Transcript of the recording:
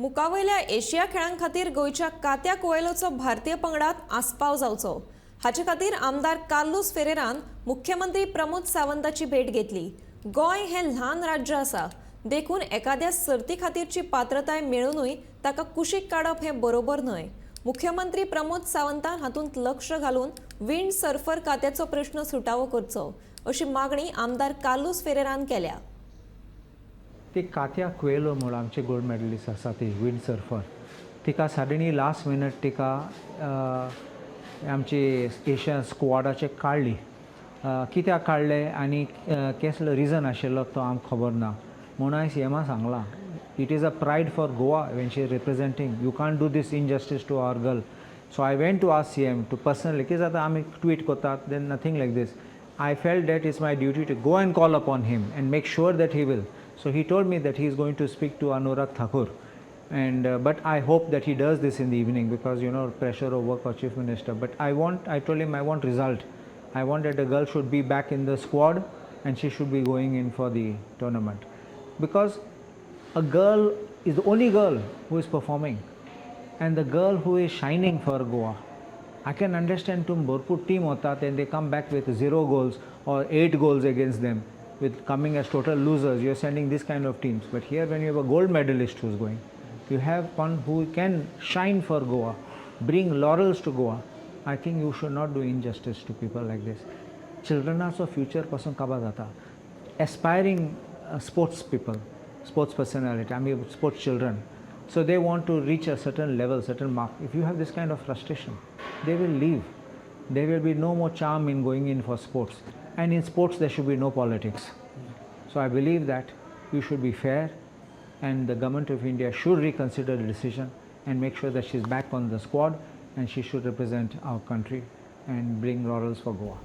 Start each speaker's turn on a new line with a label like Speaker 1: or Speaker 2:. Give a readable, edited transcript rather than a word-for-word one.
Speaker 1: मुकावयल्या Asia खेळां खातीर गोंयच्या कात्या कोएलोचो भारतीय पंगडात आस्पाव जावचो हाचे खातीर आमदार कार्लोस फेरेरान मुख्यमंत्री प्रमोद सावंताची भेट घेतली। गोंय हे ल्हान राज्य आसा, देखून एखाद्या सर्ती खातीरची पात्रताय मेळूनय ताका कुशीक काडप हे बरोबर न्हय। मुख्यमंत्री प्रमोद सावंतान हातूंत लक्ष घालून विंड सर्फर कात्याचो प्रश्न सुटावो करचो अशी मागणी आमदार कार्लोस फेरेरान केल्या।
Speaker 2: ती कात्या कोएलो म्हणून आमचे गोल्ड मेडलिस्ट आसा ती विंड सर्फर, तिका सडनली लास्ट मिनट तिका आमची एशियन स्क्वॉडाचे काडली। कित्याक काडले आनी कसलो रिजन आशिल्लो तो आमकां खबर ना। म्हणून हांवें सीएमा सांगलां, it is a pride for Goa when she is representing, you can't do this injustice to our girl. So I went to ask CM to personally, कितें जाता आमी ट्वीट करतात then nothing like this. I felt that it's my duty to go and call upon him and make sure that he will. So he told me that he is going to speak to Anurag Thakur, and but I hope that he does this in the evening because pressure of work for Chief Minister. But I told him I want result. I want that the girl should be back in the squad and she should be going in for the tournament, because a girl is the only girl who is performing and the girl who is shining for Goa. I can understand तुम भरपूर team होतात and they come back with 0 goals or 8 goals against them, with coming as total losers. You are sending this kind of teams. But here when you have a gold medalist who is going, you have one who can shine for Goa, bring laurels to Goa. I think you should not do injustice to people like this. Children are so future pasun kaba jata. Aspiring sports people, sports personality, I mean sports children. So they want to reach a certain level, certain mark. If you have this kind of frustration, they will leave. There will be no more charm in going in for sports. And in sports, there should be no politics. So I believe that you should be fair, and the government of India should reconsider the decision and make sure that she's back on the squad and she should represent our country and bring laurels for Goa.